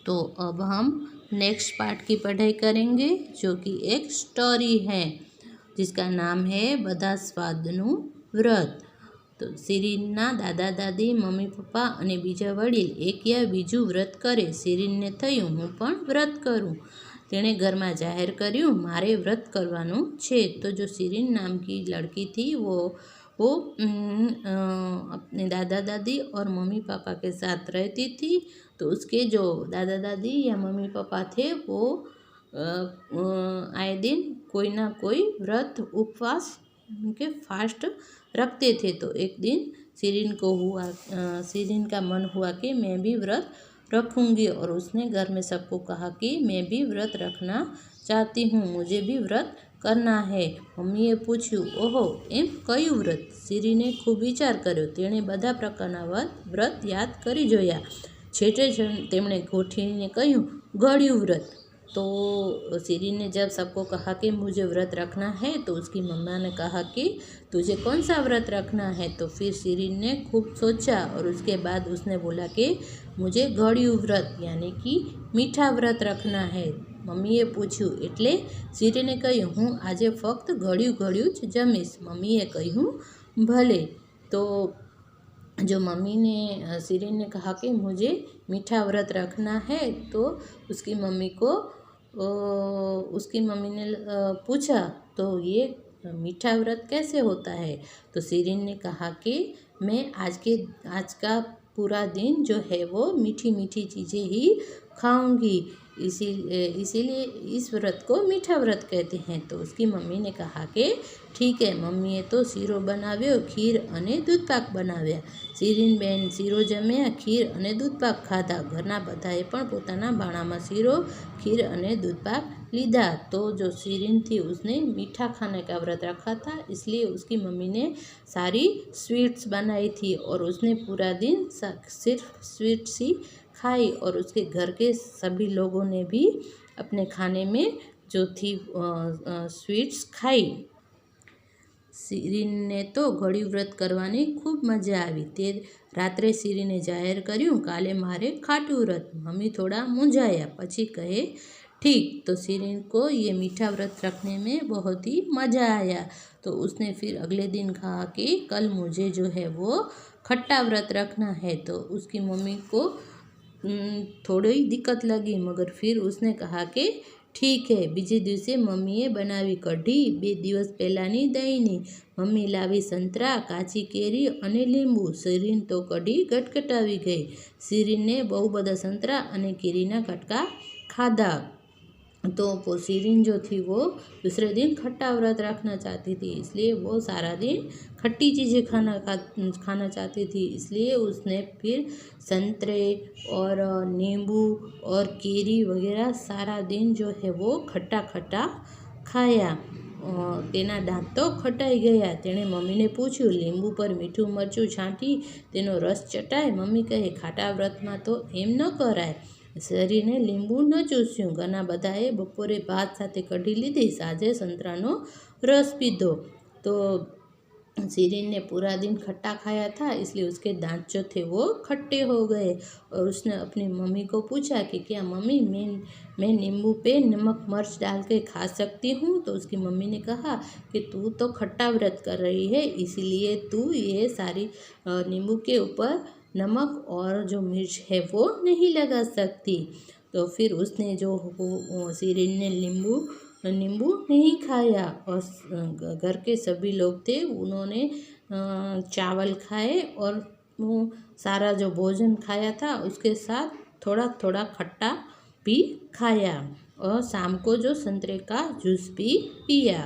तो अब हम नेक्स्ट पार्ट की पढ़ाई करेंगे, जो कि एक स्टोरी है जिसका नाम है બધા સ્વાદનું વ્રત। તો શિરીનના દાદા દાદી મમ્મી પપ્પા અને બીજા વડીલ એક યા બીજું વ્રત કરે। શિરીનને થયું હું પણ વ્રત કરું। તેણે ઘરમાં જાહેર કર્યું મારે વ્રત કરવાનું છે। તો જો શિરીન नाम की लड़की थी वो अपने दादा दादी और मम्मी पापा के साथ रहती थी। तो उसके जो दादा दादी या मम्मी पापा थे वो आए दिन कोई ना कोई व्रत उपवास उनके फास्ट रखते थे। तो एक दिन शिरीन का मन हुआ कि मैं भी व्रत रखूँगी और उसने घर में सबको कहा कि मैं भी व्रत रखना चाहती हूँ, मुझे भी व्रत करना है। मम्मीए पूछ्યું ઓહો એમ કયું વ્રત? શિરીને ખૂબ વિચાર કર્યો। તેણે બધા પ્રકારના વ્રત યાદ કરી જોયા। છેટે તેમણે ગોઠવીને કહ્યું ગળ્યું વ્રત। तो शिरीन ने जब सबको कहा कि मुझे व्रत रखना है तो उसकी मम्मा ने कहा कि तुझे कौन सा व्रत रखना है। तो फिर शिरीन ने खूब सोचा और उसके बाद उसने बोला कि मुझे गળ્યું व्रत यानी कि मीठा व्रत रखना है। मम्मीए पूछ्યું એટલે શિરીને કહ્યું હું આજે ફક્ત ગળ્યું જ જમીશ। મમ્મીએ કહ્યું ભલે। तो जो मम्मी ने शिरीन ने कहा कि मुझे मीठा व्रत रखना है तो उसकी मम्मी ने पूछा तो ये मीठा व्रत कैसे होता है। तो शिरीन ने कहा कि मैं आज का पूरा दिन जो है वो मीठी मीठी चीज़ें ही खाऊंगी, इसीलिए इस व्रत को मीठा व्रत कहते हैं। तो उसकी मम्मी ने कहा कि ठीक है। मम्मीए तो શીરો બનાવ્યો, ખીર અને દૂધપાક બનાવ્યા। શિરીન બેન શીરો જમ્યા, ખીર અને દૂધપાક ખાધા। ઘરના બધાએ પણ પોતાના બાણામાં શીરો, ખીર અને દૂધપાક लीधा। तो जो शिरीन थी उसने मीठा खाने का व्रत रखा था, इसलिए उसकी मम्मी ने सारी स्वीट्स बनाई थी और उसने पूरा दिन सिर्फ स्वीट्स ही खाई और उसके घर के सभी लोगों ने भी अपने खाने में जो थी स्वीट्स खाई। શિરીનને તો ગળ્યું વ્રત કરવાની ખૂબ મજા આવી। તે રાત્રે શિરીને જાહેર કર્યું કાલે મારે ખાટું વ્રત। મમ્મી થોડા મૂંઝાયા, પછી કહે ठीक। तो शिरीन को ये मीठा व्रत रखने में बहुत ही मज़ा आया। तो उसने फिर अगले दिन कहा कि कल मुझे जो है वो खट्टा व्रत रखना है। तो उसकी मम्मी को थोड़ी दिक्कत लगी, मगर फिर उसने कहा कि ठीक है। बीजे दिवसे मम्मीए बनावी कढ़ी, 2 દિવસ પહેલાંની દહીંની। મમ્મી લાવી સંતરા, કાચી કેરી અને લીંબુ। શિરીન તો કઢી ગટગટાવી ગઈ। શિરીને બહુ બધા સંતરા અને કેરીના કટકા खाधा। तो वो शिरीन जो थी वो दूसरे दिन खट्टा व्रत रखना चाहती थी, इसलिए वो सारा दिन खट्टी चीज़ें खाना चाहती थी। इसलिए उसने फिर संतरे और नींबू और केरी वगैरह सारा दिन जो है वो खट्टा खाया। तेना दांत तो खटाई गया। तेणे मम्मीने पूछ्યું લીંબુ पर मीठું मरचું छांटी तेनो रस चटाय। मम्मी कहे खाटा व्रतमां तो एम न कराय। શરીને લીંબુ ન ચૂસ્યું। ઘણા બધાએ બપોરે ભાત સાથે કઢી લીધી, સાંજે સંતરાનો रस पीधो। तो शिरीन ने पूरा दिन खट्टा खाया था, इसलिए उसके दांत जो थे वो खट्टे हो गए और उसने अपनी मम्मी को पूछा कि क्या मम्मी मैं नींबू पे नमक मिर्च डाल के खा सकती हूँ। तो उसकी मम्मी ने कहा कि तू तो खट्टा व्रत कर रही है, इसीलिए तू ये सारी नींबू के ऊपर नमक और जो मिर्च है वो नहीं लगा सकती। तो फिर उसने जो शिरीन ने नींबू नहीं खाया और घर के सभी लोग थे उन्होंने चावल खाए और सारा जो भोजन खाया था उसके साथ थोड़ा थोड़ा खट्टा भी खाया और शाम को जो संतरे का जूस भी पिया।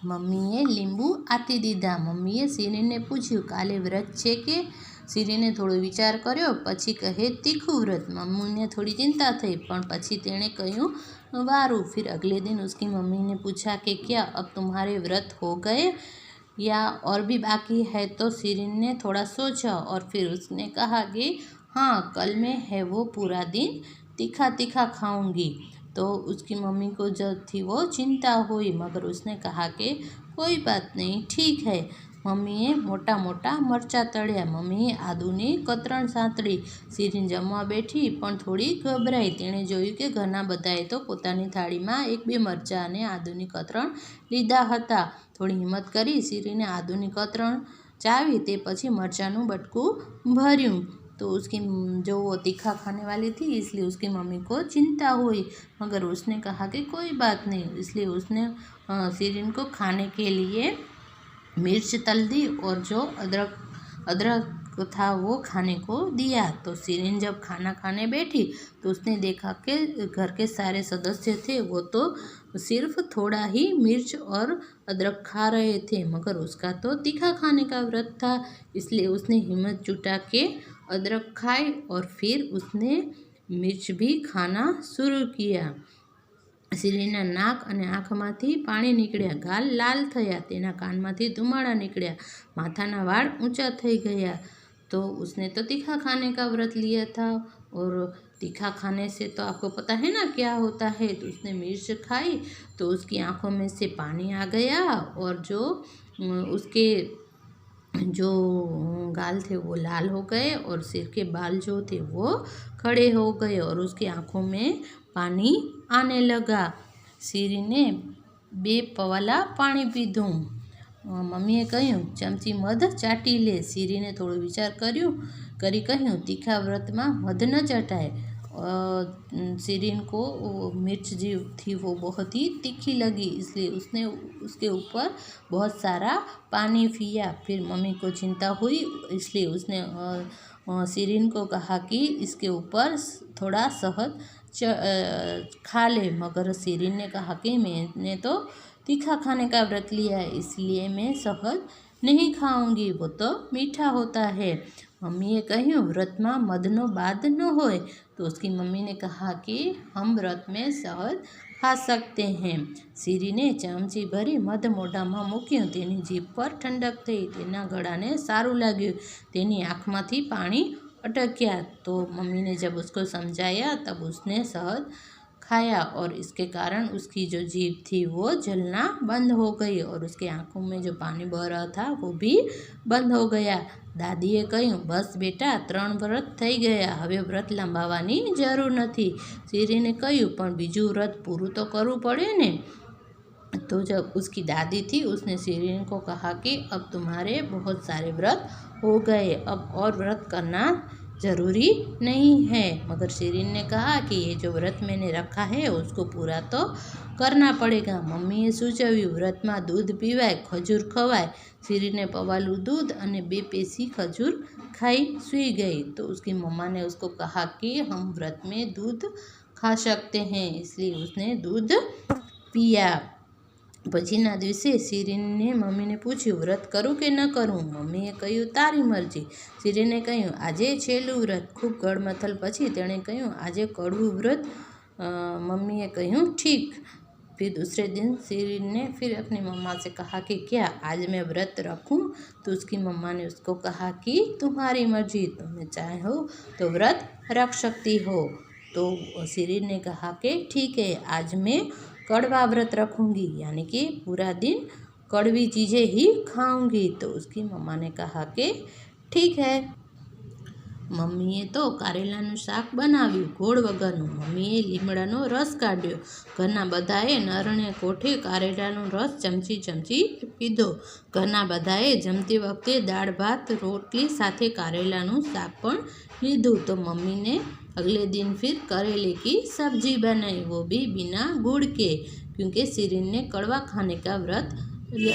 मम्मीए લીંબુ આપી દીધા। મમ્મીએ શિરીનને પૂછ્યું કાલે વ્રત છે કે? શિરીને થોડો વિચાર કર્યો, પછી કહે તીખું વ્રત। મમ્મીને थोड़ी चिंता थी, પણ પછી તેણે કહ્યું वारू। फिर अगले दिन उसकी मम्मी ने पूछा कि क्या अब तुम्हारे व्रत हो गए या और भी बाकी है। तो शिरीन ने थोड़ा सोचा और फिर उसने कहा कि हाँ, कल मैं है वो पूरा दिन तीखा तीखा खाऊंगी। तो उसकी मम्मी को जो थी वो चिंता हुई, मगर उसने कहा कि कोई बात नहीं, ठीक है। મમ્મીએ મોટા મોટા મરચાં તળ્યા, મમ્મીએ આદુની કતરણ સાંતળી. શિરીન જમવા બેઠી પણ થોડી ગભરાઈ. તેણે જોયું કે ઘરના બધાએ તો પોતાની થાળીમાં 1-2 મરચાં અને આદુની કતરણ લીધા હતા. થોડી હિંમત કરી શિરીને આદુની કતરણ ચાવી, તે પછી मरचाનું बटकू भर्यूं। तो उसकी जो वो तीखा खाने वाली थी, इसलिए उसकी मम्मी को चिंता हुई, मगर उसने कहा कि कोई बात नहीं। इसलिए उसने शिरीन को खाने के लिए मिर्च तल दी और जो अदरक था वो खाने को दिया। तो शिरीन जब खाना खाने बैठी तो उसने देखा कि घर के सारे सदस्य थे वो तो सिर्फ थोड़ा ही मिर्च और अदरक खा रहे थे, मगर उसका तो तीखा खाने का व्रत था। इसलिए उसने हिम्मत जुटा के अदरक खाई और फिर उसने मिर्च भी खाना शुरू किया। શિરીનના નાક અને આંખમાંથી પાણી નીકળ્યા, ગાલ લાલ થયા, તેના કાનમાંથી ધુમાડા निकला, माथाना वाળ ऊंचा થઈ गया। तो उसने तो तीखा खाने का व्रत लिया था और तीखा खाने से तो आपको पता है ना क्या होता है। तो उसने मिर्च खाई तो उसकी आंखों में से पानी आ गया और जो उसके जो गाल थे वो लाल हो गए और सिर के बाल जो थे वो खड़े हो गए और उसकी आंखों में पानी आने लगा। શિરીને 2 પવાલા પાણી પીધું। મમ્મીએ કહ્યું, ચમચી મધ ચાટી લે। શિરીને થોડો વિચાર કરી કહ્યું, तीखा व्रतમાં मध न चटाए। शिरीन को मिर्च जो थी वो बहुत ही तीखी लगी, इसलिए उसने उसके ऊपर बहुत सारा पानी पिया। फिर मम्मी को चिंता हुई, इसलिए उसने शिरीन को कहा कि इसके ऊपर थोड़ा शहद खा ले, मगर शिरीन ने कहा कि मैंने तो तीखा खाने का व्रत लिया है, इसलिए मैं शहद नहीं खाऊंगी, वो तो मीठा होता है। मम्मीए કહ્યું, વ્રતમાં મધનો બાદ ન હોય। तो उसकी मम्मी ने कहा कि हम व्रत में शहद खा सकते हैं। શિરીને ચમચી ભરી મધ મોઢામાં મૂક્યું, તેની જીભ પર ઠંડક થઈ, તેના ગળાને સારું લાગ્યું, તેની આંખમાંથી પાણી अटकिया। तो मम्मी ने जब उसको समझाया तब उसने शहद खाया और इसके कारण उसकी जो जीभ थी वो जलना बंद हो गई और उसके आंखों में जो पानी बह रहा था वो भी बंद हो गया। दादीए કહ્યું, बस बेटा 3 व्रत થઈ ગયા, હવે व्रत લંબાવવાની જરૂર નથી। શિરીને કહ્યું, પણ બીજું व्रत પૂરું તો કરવું પડે ને। तो जब उसकी दादी थी उसने शिरीन को कहा कि अब तुम्हारे बहुत सारे व्रत हो गए, अब और व्रत करना ज़रूरी नहीं है। मगर शिरीन ने कहा कि ये जो व्रत मैंने रखा है उसको पूरा तो करना पड़ेगा। मम्मीए सूचव्યું, व्रतમાં दूध पीवाय, खजूर खवाय। શિરીને પવાલું दूध અને 2 પેસી खजूर खाई सूई गई। तो उसकी मम्मा ने उसको कहा कि हम व्रत में दूध खा सकते हैं, इसलिए उसने दूध पिया। પછીના દિવસે શિરીને મમ્મીને પૂછ્યું, વ્રત કરું કે ન કરું? મમ્મીએ કહ્યું, તારી મરજી। શિરીને કહ્યું, આજે છેલ્લું વ્રત। ખૂબ ગળમથલ પછી તેણે કહ્યું, આજે કડવું વ્રત। મમ્મીએ કહ્યું, ठीक। फिर दूसरे दिन शिरीन ने फिर अपनी मम्मा से कहा कि क्या आज मैं व्रत रखूं? तो उसकी मम्मा ने उसको कहा कि तुम्हारी मर्जी, तुम्हें चाहो तो व्रत रख सकती हो। तो शिरीन ने कहा कि ठीक है, आज मैं कड़वा व्रत रखूंगी, यानी कि पूरा दिन कड़वी चीज़ें ही खाऊंगी। तो उसकी मम्मा ने कहा कि ठीक है। મમ્મીએ તો કારેલાનું શાક બનાવ્યું, ગોળ વગરનું। મમ્મીએ લીમડાનો રસ કાઢ્યો। ઘરના બધાએ નરણે કોઠે કારેલાનો રસ ચમચી પીધો। ઘરના બધાએ જમતી વખતે દાળ ભાત રોટલી સાથે કારેલાનું શાક પણ લીધું। तो मम्मी ने अगले दिन फिर करेले की सब्जी बनाई, वो भी बिना गुड़ के, क्योंकि शिरीन ने कड़वा खाने का व्रत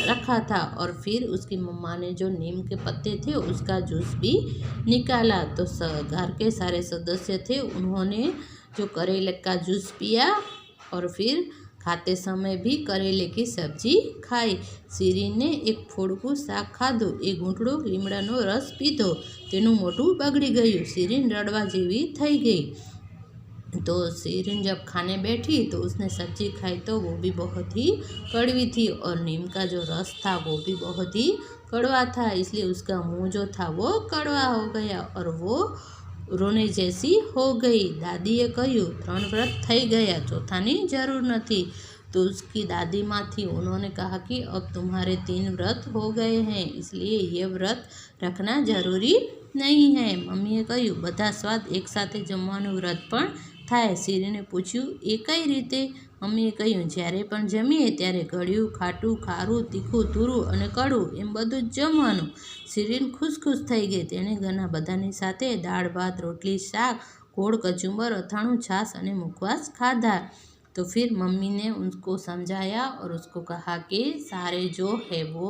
रखा था। और फिर उसकी मम्मा ने जो नीम के पत्ते थे उसका जूस भी निकाला। तो घर के सारे सदस्य थे, उन्होंने जो करेले का जूस पिया और फिर खाते समय भी करेले की सब्जी खाई। શિરીને એક ફોડકું શાક ખાધું, એક ઘૂંટડો લીમડાનો રસ પીધો, તેનું મોઢું બગડી ગયું, શિરીન રડવા જેવી થઈ ગઈ। तो शिरीन जब खाने बैठी तो उसने सब्जी खाई तो वो भी बहुत ही कड़वी थी और नीम का जो रस था वो भी बहुत ही कड़वा था, इसलिए उसका मुंह जो था वो कड़वा हो गया और वो रोने जैसी हो गई। दादीए કહ્યું, 3 व्रत થઈ ગયા, ચોથાની જરૂર નથી। तो उसकी दादी माँ थी, उन्होंने कहा कि अब तुम्हारे 3 व्रत हो गए हैं, इसलिए ये व्रत रखना જરૂરી નહીં है। મમ્મીએ કહ્યું બધા સ્વાદ એકસાથે જમવાનું વ્રત પણ થાય। શિરીને પૂછ્યું એ કઈ રીતે? મમ્મીએ કહ્યું જ્યારે પણ જમીએ ત્યારે ગળ્યું, ખાટું, ખારું, તીખું, તુરું અને કડવું એમ બધું જ જમવાનું। શિરીન ખુશ થઈ ગઈ। તેણે ઘરના બધાની સાથે દાળ ભાત, રોટલી, શાક, गोड़, कचुम्बर, अथाणु, छाछ और मुखवास खाधा। तो फिर मम्मी ने उनको समझाया और उसको कहा कि सारे जो है वो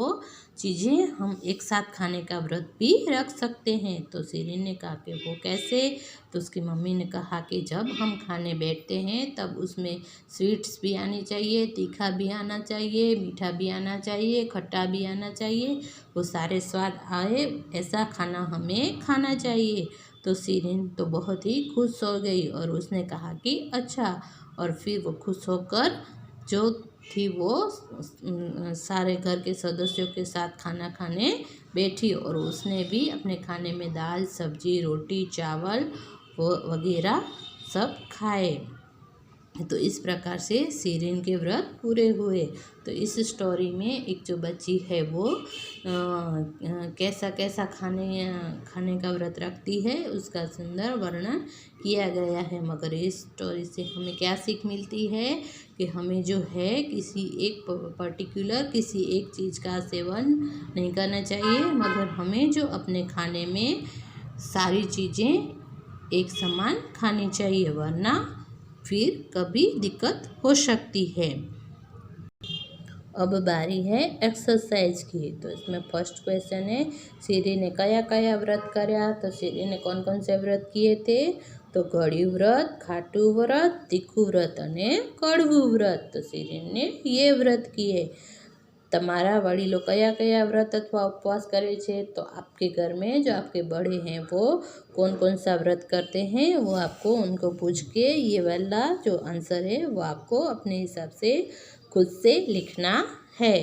चीज़ें हम एक साथ खाने का व्रत भी रख सकते हैं। तो शिरीन ने कहा कि वो कैसे? तो उसकी मम्मी ने कहा कि जब हम खाने बैठते हैं तब उसमें स्वीट्स भी आनी चाहिए, तीखा भी आना चाहिए, मीठा भी आना चाहिए, खट्टा भी आना चाहिए, वो सारे स्वाद आए ऐसा खाना हमें खाना चाहिए। तो शिरीन तो बहुत ही खुश हो गई और उसने कहा कि अच्छा। और फिर वो खुश होकर जो थी वो सारे घर के सदस्यों के साथ खाना खाने बैठी और उसने भी अपने खाने में दाल, सब्जी, रोटी, चावल वगैरह सब खाए। तो इस प्रकार से शिरीन के व्रत पूरे हुए। तो इस स्टोरी में एक जो बच्ची है वो कैसा कैसा खाने का व्रत रखती है उसका सुंदर वर्णन किया गया है। मगर इस स्टोरी से हमें क्या सीख मिलती है कि हमें जो है किसी एक पर्टिकुलर किसी एक चीज़ का सेवन नहीं करना चाहिए, मगर हमें जो अपने खाने में सारी चीज़ें एक समान खानी चाहिए, वरना फिर कभी दिक्कत हो सकती है। अब बारी है एक्सरसाइज की। तो इसमें फर्स्ट क्वेश्चन है शिरी ने कया कया व्रत कर्या? तो शिरी ने कौन कौन से व्रत किए थे? तो गळ्યું व्रत, खाटू व्रत, तीखू व्रत અને કડવું व्रत। तो शिरी ने ये व्रत किए। તમારા વડીલો કયા કયા व्रत अथवा उपवास करे छे? तो आपके घर में जो आपके बड़े हैं वो कौन कौन सा व्रत करते हैं वो आपको उनको पूछ के ये वाला जो आंसर है वो आपको अपने हिसाब से खुद से लिखना है।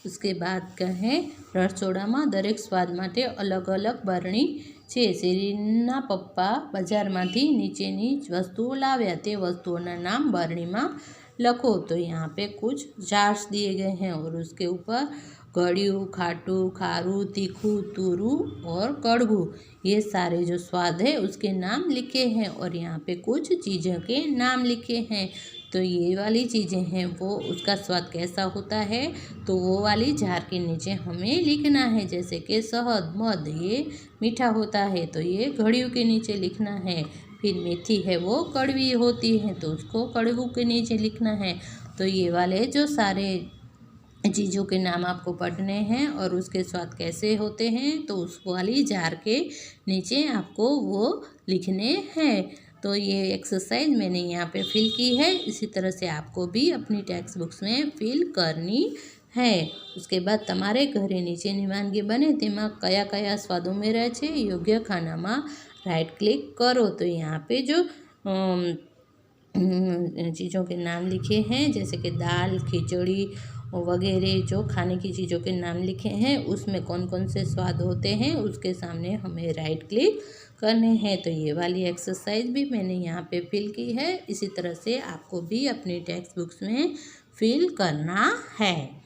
उसके बाद कहें રસોડામાં દરેક સ્વાદ માટે અલગ અલગ બરણી છે। શિરીનના પપ્પા બજારમાંથી નીચેની વસ્તુઓ લાવ્યા, તે વસ્તુઓના નામ બરણીમાં लखो। तो यहाँ पे कुछ जार्स दिए गए हैं और उसके ऊपर गळ्યું, खाटू, खारू, तीखू, तुरू और कड़वू ये सारे जो स्वाद है उसके नाम लिखे हैं और यहाँ पे कुछ चीज़ों के नाम लिखे हैं। तो ये वाली चीज़ें हैं वो उसका स्वाद कैसा होता है तो वो वाली जार के नीचे हमें लिखना है। जैसे कि शहद, मध ये मीठा होता है तो ये घड़ियों के नीचे लिखना है। फिर मेथी है वो कड़वी होती है तो उसको कड़वू के नीचे लिखना है। तो ये वाले जो सारे चीज़ों के नाम आपको पढ़ने हैं और उसके स्वाद कैसे होते हैं तो उस वाली जार के नीचे आपको वो लिखने हैं। तो ये एक्सरसाइज मैंने यहाँ पे फिल की है, इसी तरह से आपको भी अपनी टेक्स्ट बुक्स में फिल करनी है। उसके बाद तमारे घरे नीचेनी वानगी बने तेमां कया कया स्वाद उमेराय छे योग्य खानामां राइट क्लिक करो। तो यहाँ पे जो चीज़ों के नाम लिखे हैं जैसे कि दाल, खिचड़ी वगैरह जो खाने की चीज़ों के नाम लिखे हैं उसमें कौन कौन से स्वाद होते हैं उसके सामने हमें राइट क्लिक करने हैं। तो ये वाली एक्सरसाइज भी मैंने यहाँ पे फिल की है, इसी तरह से आपको भी अपनी टेक्स्ट बुक्स में फिल करना है।